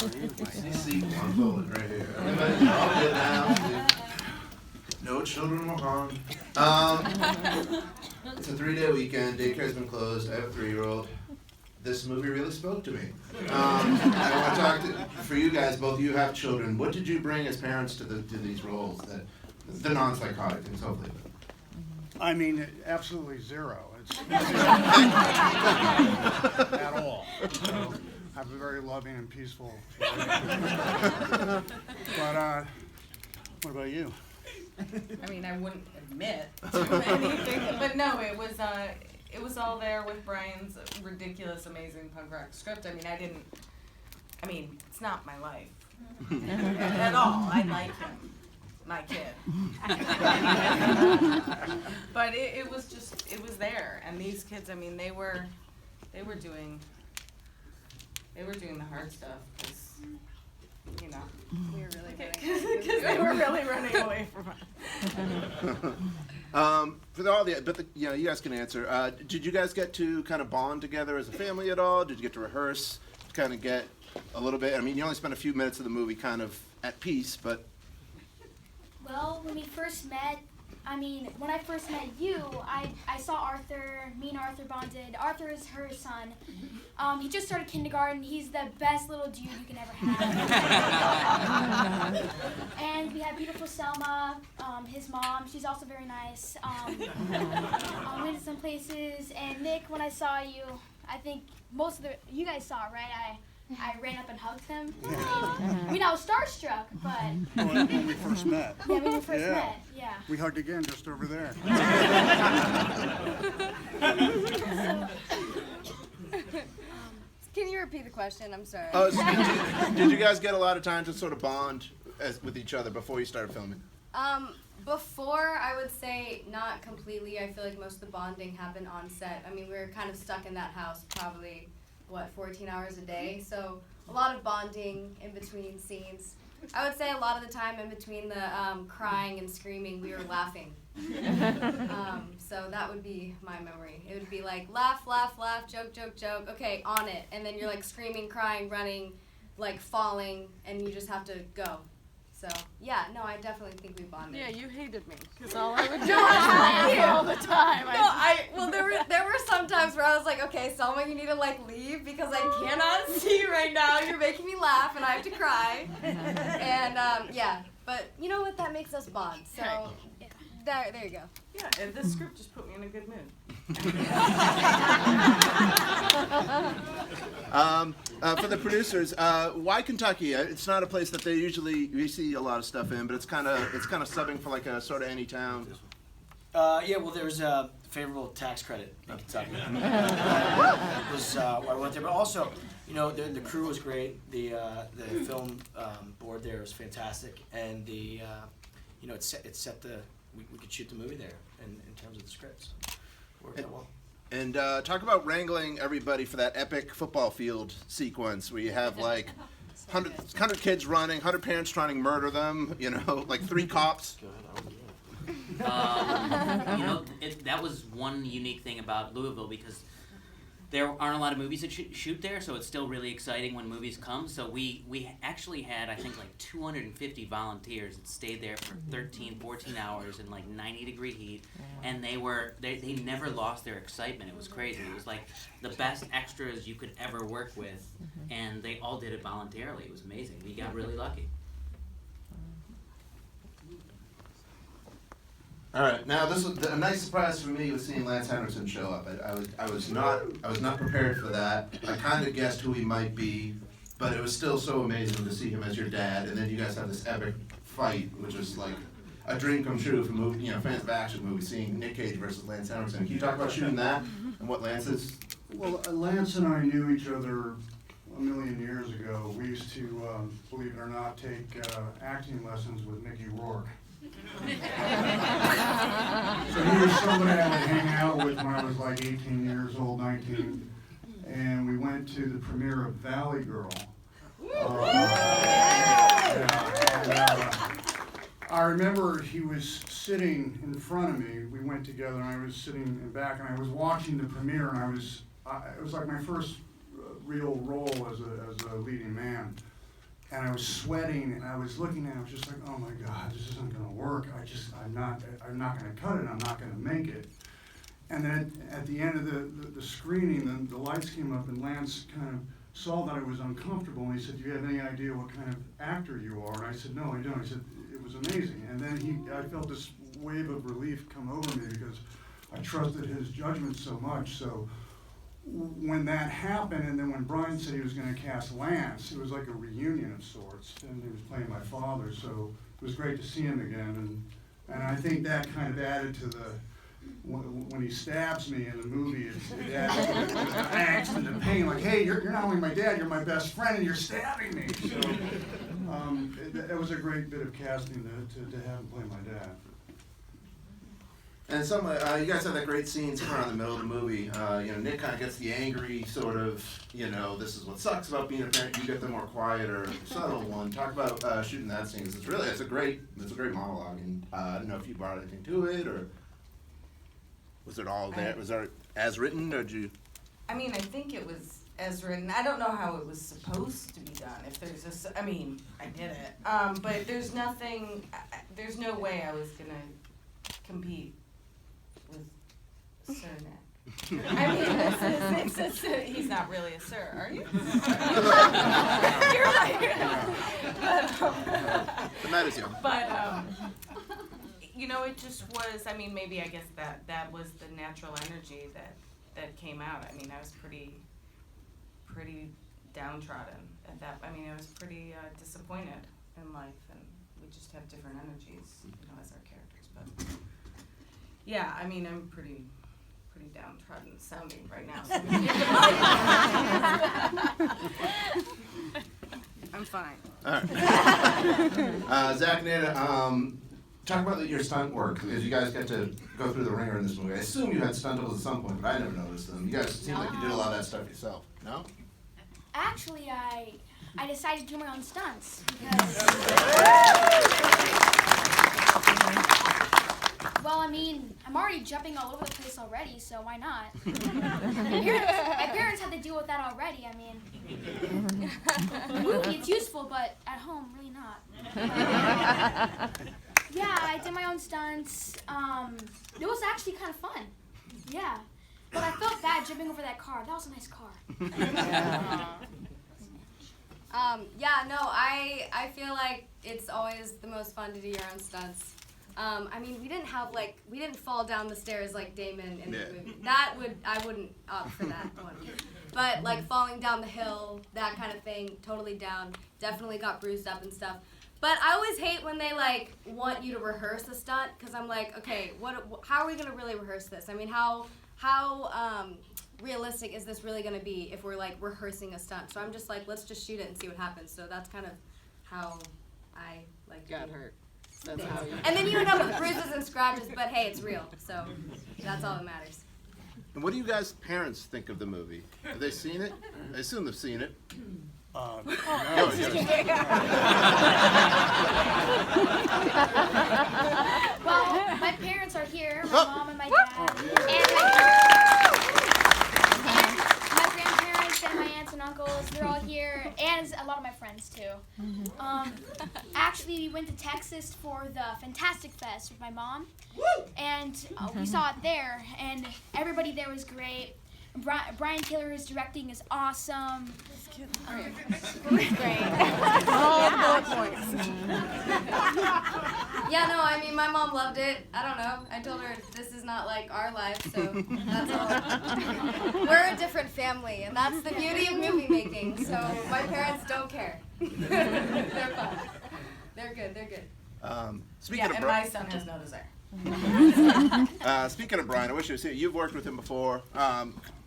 Seat one bullet right here. Everybody's all good now. No children were harmed. It's a 3-day weekend. Daycare's been closed. I have a 3-year-old. This movie really spoke to me. I want to talk for you guys. Both of you have children. What did you bring as parents to these roles? The non-psychotic things, hopefully. I mean, absolutely zero. It's at all. So, I have a very loving and peaceful. But what about you? I mean, I wouldn't admit to anything, but no, it was all there with Brian's ridiculous, amazing punk rock script. I mean, it's not my life at all. I like him, my kid. But it was there, and these kids, I mean, they were doing the hard stuff, because, you know, we were really because they were really running away from us. For all you guys can answer. Did you guys get to kind of bond together as a family at all? Did you get to rehearse, kind of get a little bit? I mean, you only spent a few minutes of the movie kind of at peace, but. Well, when I first met you, I saw Arthur. Me and Arthur bonded. Arthur is her son. He just started kindergarten. He's the best little dude you can ever have. And we have beautiful Selma, his mom. She's also very nice. We went to some places. And Nick, when I saw you, I think you guys saw, right? I ran up and hugged him. I mean, I was starstruck, but. When we first met. Yeah, when we first met, yeah. We hugged again just over there. Can you repeat the question? I'm sorry. Did you guys get a lot of time to sort of bond with each other before you started filming? Before, I would say not completely. I feel like most of the bonding happened on set. I mean, we were kind of stuck in that house probably, 14 hours a day? So a lot of bonding in between scenes. I would say a lot of the time in between the crying and screaming, we were laughing. So that would be my memory. It would be like laugh, laugh, laugh, joke, joke, joke. Okay, on it. And then you're like screaming, crying, running, like falling, and you just have to go. So, yeah, no, I definitely think we bonded. Yeah, you hated me, because all I would do was laugh all the time. Well, there were some times where I was like, okay, Selma, you need to, like, leave, because I cannot see you right now. You're making me laugh, and I have to cry. And, yeah, but you know what? That makes us bond. So, there you go. Yeah, and this script just put me in a good mood. For the producers, why Kentucky? It's not a place that we see a lot of stuff in, but it's kind of subbing for like a sort of any town. Yeah, well, there's a favorable tax credit in Kentucky. That was why I went there, but also, you know, the crew was great. The film board there was fantastic, and you know, it set the we could shoot the movie there in terms of the scripts. Worked out well. And talk about wrangling everybody for that epic football field sequence where you have like 100 kids running, 100 parents trying to murder them, you know, like 3 cops. You know, that was one unique thing about Louisville, because there aren't a lot of movies that shoot there, so it's still really exciting when movies come. So we actually had, I think, like 250 volunteers that stayed there for 13, 14 hours in like 90-degree heat, and they never lost their excitement. It was crazy. It was like the best extras you could ever work with, and they all did it voluntarily. It was amazing. We got really lucky. All right, now this was a nice surprise for me was seeing Lance Henriksen show up. I was not prepared for that. I kind of guessed who he might be, but it was still so amazing to see him as your dad. And then you guys have this epic fight, which was like a dream come true for fans of action movies, seeing Nick Cage versus Lance Henriksen. Can you talk about shooting that and what Lance is? Well, Lance and I knew each other a million years ago. We used to, believe it or not, take acting lessons with Mickey Rourke. So he was somebody I would hang out with when I was like 18 years old, 19, and we went to the premiere of Valley Girl. I remember he was sitting in front of me. We went together, and I was sitting in back, and I was watching the premiere, and it was like my first real role as a leading man. and I was sweating, and I was looking at it, I was just like, oh my God, this isn't gonna work. I'm not gonna cut it, I'm not gonna make it. And then at the end of the screening, the lights came up, and Lance kind of saw that I was uncomfortable, and he said, do you have any idea what kind of actor you are? And I said, no, I don't. He said, it was amazing. And then I felt this wave of relief come over me because I trusted his judgment so much. So when that happened, and then when Brian said he was going to cast Lance, it was like a reunion of sorts, and he was playing my father, so it was great to see him again, and I think that kind of added to the, when he stabs me in the movie, it adds to the angst and the pain, like, hey, you're not only my dad, you're my best friend, and you're stabbing me, so it was a great bit of casting to have him play my dad. And you guys have that great scene somewhere around the middle of the movie. Nick kind of gets the angry sort of, this is what sucks about being a parent. You get the more quieter, subtle one. Talk about shooting that scene. 'Cause it's a great monologue. And I don't know if you brought anything to it, or was it all there? Was it as written, or did you? I mean, I think it was as written. I don't know how it was supposed to be done. If there's I did it. But there's nothing. There's no way I was gonna compete with Sir Nick. I mean, he's not really a sir, are you? You're like, The night is young. but it just was. I mean, maybe I guess that was the natural energy that came out. I mean, I was pretty downtrodden at that. I mean, I was pretty disappointed in life, and we just have different energies, as our characters. But yeah, I mean, I'm pretty downtrodden sounding right now. So I'm fine. All right. Zach and Anna, talk about your stunt work, because you guys get to go through the ringer in this movie. I assume you had stunt doubles at some point, but I never noticed them. You guys seem like you did a lot of that stuff yourself. No? Actually, I decided to do my own stunts because, well, I mean, I'm already jumping all over the place already, so why not? My parents had to deal with that already. I mean, in the movie it's useful, but at home, really not. Yeah, I did my own stunts. It was actually kind of fun. Yeah. But I felt bad jumping over that car. That was a nice car. I feel like it's always the most fun to do your own stunts. I mean, we didn't fall down the stairs like Damon in the movie. I wouldn't opt for that one. But like falling down the hill, that kind of thing, totally down, definitely got bruised up and stuff. But I always hate when they want you to rehearse a stunt, because I'm like, okay, how are we gonna really rehearse this? I mean, how realistic is this really gonna be if we're rehearsing a stunt? So I'm just like, let's just shoot it and see what happens. So that's kind of how I got hurt. That's how and then you end up with bruises and scratches, but hey, it's real. So that's all that matters. And what do you guys' parents think of the movie? Have they seen it? I assume they've seen it. No, Well, my parents are here, my mom and my dad, and my grandparents and my aunts and uncles, they're all here, and a lot of my friends too. Actually, we went to Texas for the Fantastic Fest with my mom, and we saw it there, and everybody there was great. Brian Taylor's directing is awesome. Great. All points. Yeah, no, I mean, my mom loved it. I don't know. I told her this is not like our life, so that's all. We're a different family, and that's the beauty of movie making. So my parents don't care. They're fun. They're good. Speaking of and my son has no desire. Speaking of Brian, I wish you was here. You've worked with him before.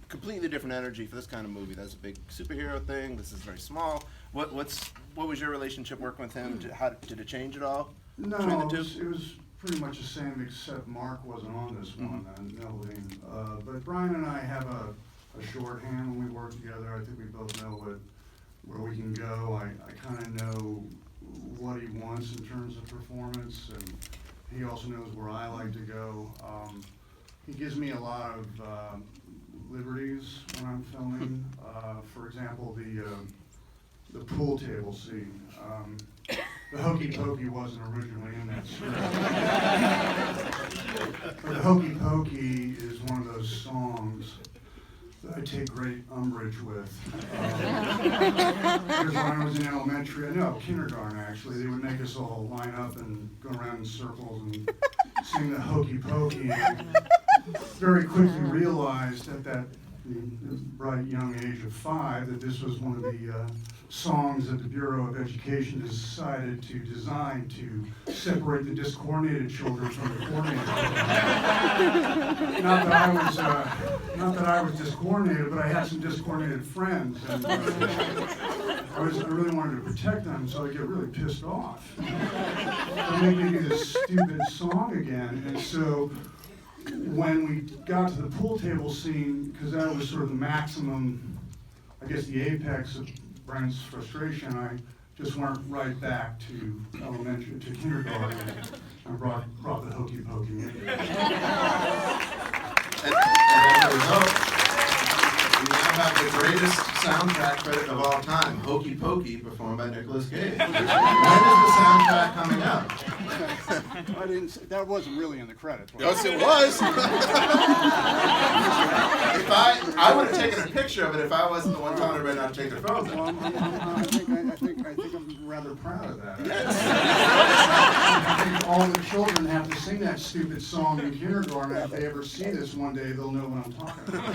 Completely different energy for this kind of movie. That's a big superhero thing. This is very small. What was your relationship working with him? How did it change at all? No, between the two? it was pretty much the same, except Mark wasn't on this one, and Neville. But Brian and I have a shorthand when we work together. I think we both know where we can go. I kind of know what he wants in terms of performance, and he also knows where I like to go. He gives me a lot of liberties when I'm filming. For example, the pool table scene. The Hokey Pokey wasn't originally in that script. But the Hokey Pokey is one of those songs that I take great umbrage with. Because when I was in elementary, no, kindergarten actually, they would make us all line up and go around in circles and sing the Hokey Pokey. And very quickly realized at that bright young age of 5 that this was one of the songs that the Bureau of Education decided to design to separate the discoordinated children from the coordinated children. Not that I was discoordinated, but I had some discoordinated friends, and I really wanted to protect them, so I get really pissed off. They make me do this stupid song again, and so when we got to the pool table scene, because that was sort of the maximum, I guess the apex of Brent's frustration, I just went right back to elementary, to kindergarten, and brought the Hokey Pokey in. And as a result, we now have the greatest soundtrack credit of all time, Hokey Pokey, performed by Nicolas Cage. When is the soundtrack coming out? I didn't. That wasn't really in the credits. Yes, it was. If I would have taken a picture of it if I wasn't the one telling everybody not to take their phones Well, out. I think I'm rather proud of that. I think all the children have to sing that stupid song in kindergarten. If they ever see this one day, they'll know what I'm talking about.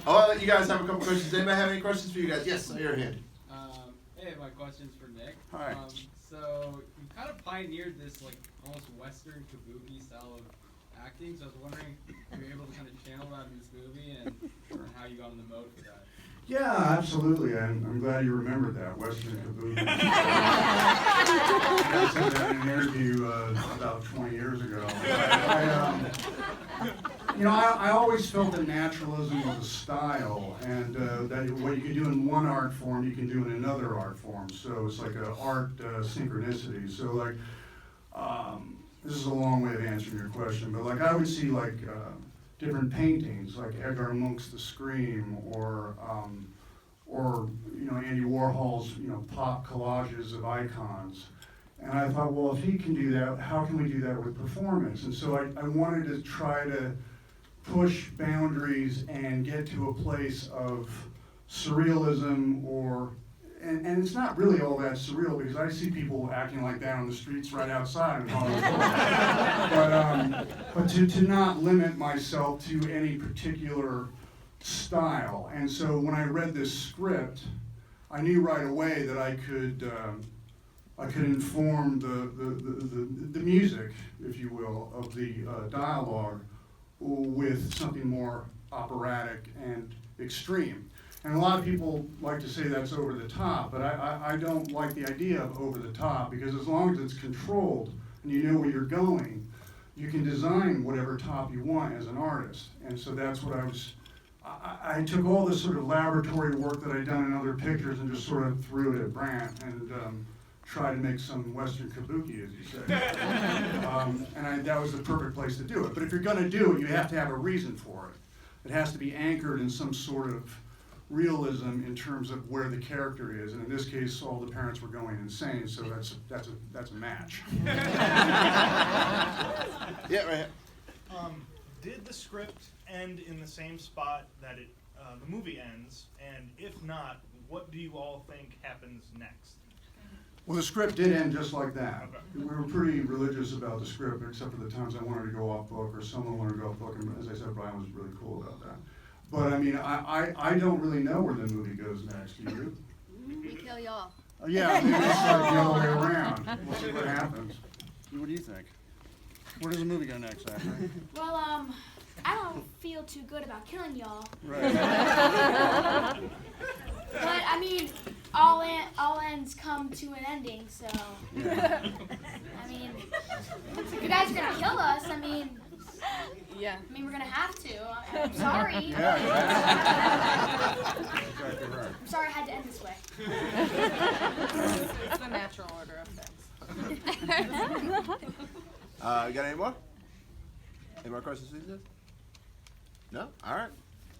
I'll let you guys have a couple questions. Does anybody have any questions for you guys? Yes, your hand. Hey, my question's for Nick. Hi. So you kind of pioneered this like almost Western kabuki style of acting. So I was wondering if you were able to kind of channel that in this movie and how you got in the mode for that. Yeah, absolutely. I'm glad you remembered that, Western Kabuki. I said that in an interview about 20 years ago. I always felt that naturalism was a style, and that what you can do in one art form, you can do in another art form. So it's like an art synchronicity. So like, this is a long way of answering your question, but like I would see like different paintings, like Edgar Munch's The Scream, or Andy Warhol's pop collages of icons. And I thought, well, if he can do that, how can we do that with performance? And so I wanted to try to push boundaries and get to a place of surrealism, and it's not really all that surreal because I see people acting like that on the streets right outside in Hollywood. But to not limit myself to any particular style. And so when I read this script, I knew right away that I could inform the music, if you will, of the dialogue with something more operatic and extreme. And a lot of people like to say that's over the top, but I don't like the idea of over the top, because as long as it's controlled and you know where you're going, you can design whatever top you want as an artist. And so that's what I took all this sort of laboratory work that I'd done in other pictures and just sort of threw it at Brant and tried to make some Western kabuki, as you say. That was the perfect place to do it. But if you're gonna do it, you have to have a reason for it. It has to be anchored in some sort of realism in terms of where the character is, and in this case, all the parents were going insane, so that's a match. Yeah, right here. Did the script end in the same spot that the movie ends, and if not, what do you all think happens next? Well, the script did end just like that. Okay. We were pretty religious about the script, except for the times I wanted to go off book, or someone wanted to go off book, and as I said, Brian was really cool about that. But I mean, I don't really know where the movie goes next, do you? We kill y'all. Yeah, maybe it's like the other way around. We'll see what happens. What do you think? Where does the movie go next, Ashley? Well, I don't feel too good about killing y'all. Right. But I mean, all ends come to an ending, so. Yeah. I mean, if you guys are gonna kill us, I mean, Yeah. we're gonna have to. I'm sorry. Yeah. Exactly right. I'm sorry I had to end this way. It's the natural order of things. You got any more? Any more questions, please? No? All right.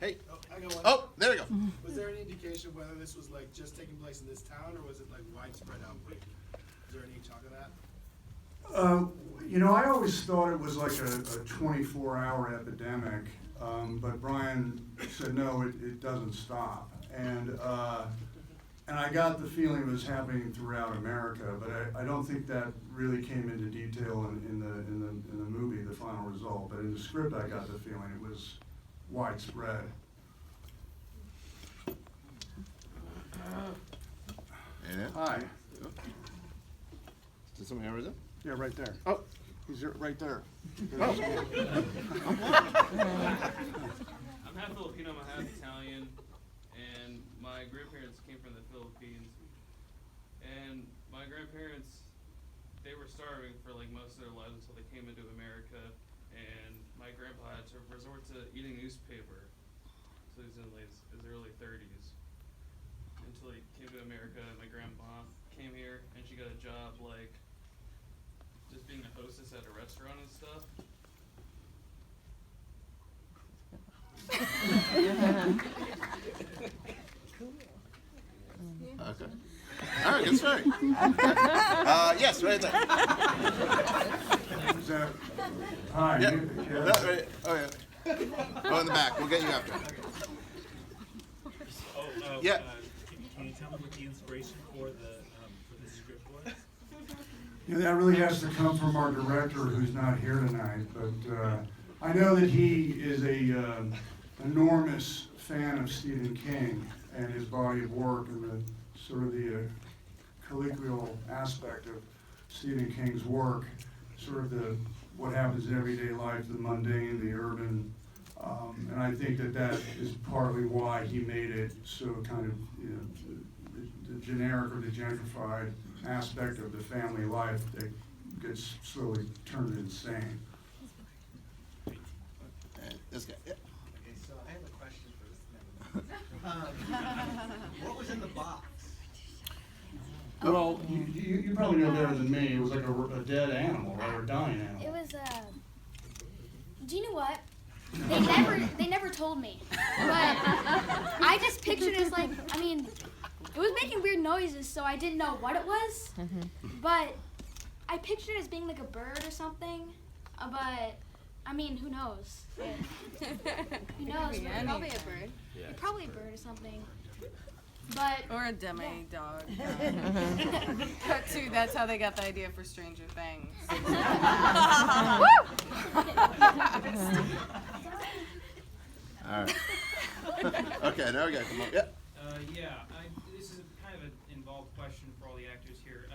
Hey. I got one. Oh, there we go. Was there any indication whether this was like just taking place in this town, or was it like widespread outbreak? Is there any talk of that? You know, I always thought it was like a 24-hour epidemic, but Brian said no, it doesn't stop. And I got the feeling it was happening throughout America, but I don't think that really came into detail in the movie, the final result. But in the script, I got the feeling it was widespread. Yeah. Hi. Did somebody ever do? Yeah, right there. Oh. He's right there. I'm half Filipino, I'm half Italian, and my grandparents came from the Philippines. And my grandparents, they were starving for like most of their lives until they came into America. And my grandpa had to resort to eating newspaper. So he's in like his early 30s. Until he came to America, and my grandma came here, and she got a job like just being a hostess at a restaurant and stuff. Okay. All right, good story. Yes, right there. Is that, hi. Yeah. Yeah. No, right. Oh, yeah. Oh, in the back. We'll get you after. Yeah. Can you tell me what the inspiration for the script was? You know, that really has to come from our director, who's not here tonight. But I know that he is a enormous fan of Stephen King and his body of work, and the sort of the colloquial aspect of Stephen King's work, sort of the what happens in everyday life, the mundane, the urban. And I think that is partly why he made it so kind of, you know, the generic or the gentrified aspect of the family life that gets slowly turned insane. This guy. Yeah. Okay, so I have a question for this. What was in the box? Well, you probably know better than me. It was like a dead animal, right, or dying animal. It was do you know what? They never told me. But I just pictured it as like, I mean, it was making weird noises, so I didn't know what it was. But I pictured it as being like a bird or something. But I mean, who knows? Who knows? Yeah, probably a bird. Yeah. Probably a bird or something. But Or a demi dog. Cut to, that's how they got the idea for Stranger Things. All right. Okay, now we got come on. Yeah. This is kind of an involved question for all the actors here.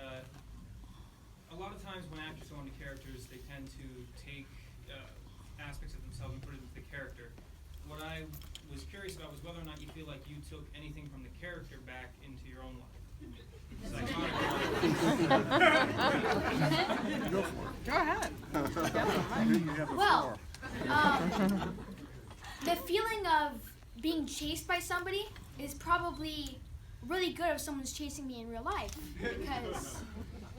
A lot of times when actors go into characters, they tend to take aspects of themselves and put it into the character. What I was curious about was whether or not you feel like you took anything from the character back into your own life. Go for it. Go ahead. You have the well, floor. the feeling of being chased by somebody is probably really good if someone's chasing me in real life. Because,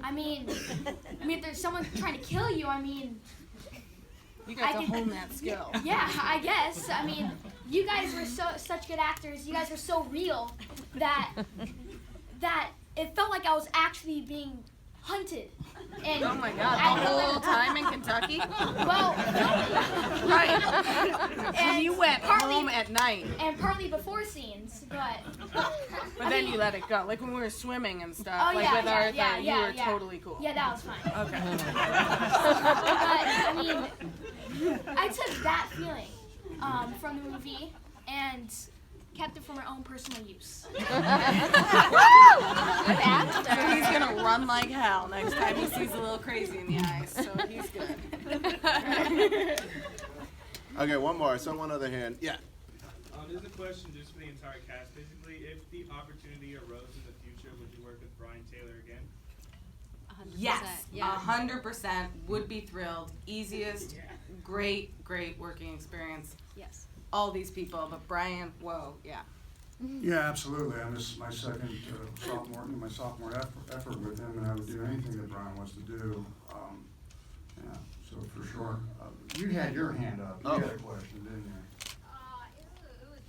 I mean, if there's someone trying to kill you, I mean, You got to hone that skill. Yeah, I guess. I mean, you guys were such good actors. You guys were so real that it felt like I was actually being hunted. And oh my God, the whole time in Kentucky? Well, right. And you went partly, home at night. And partly before scenes, but then you let it go. Like when we were swimming and stuff. Oh, like yeah, with yeah, Arthur, yeah, you were yeah. totally cool. Yeah, that was fine. Okay. But, I mean, I took that feeling from the movie and kept it for my own personal use. So he's gonna run like hell next time he sees a little crazy in the eyes. So he's good. Okay, one more. So one other hand. Yeah. This is a question just for the entire cast. Basically, if the opportunity arose in the future, would you work with Brian Taylor again? 100%. Yes, Yeah. 100% would be thrilled. Easiest, great working experience. Yes. All these people, but Brian, whoa, yeah. Yeah, absolutely. I miss my second sophomore effort with him, and I would do anything that Brian wants to do. Yeah, so for sure. You had your hand up. You had a question, didn't you? It was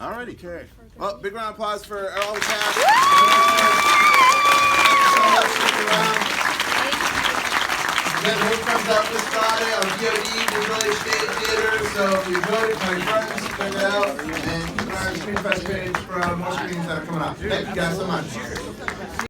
Alrighty, Carrie. Well, big round of applause for all the cast. Again, Hope comes out this Friday on VOD, Visual State Theater, so if you enjoyed it, my friends, check it out, and keep an eye on the Screen Fest page for more screenings that are coming up. Thank you guys so much.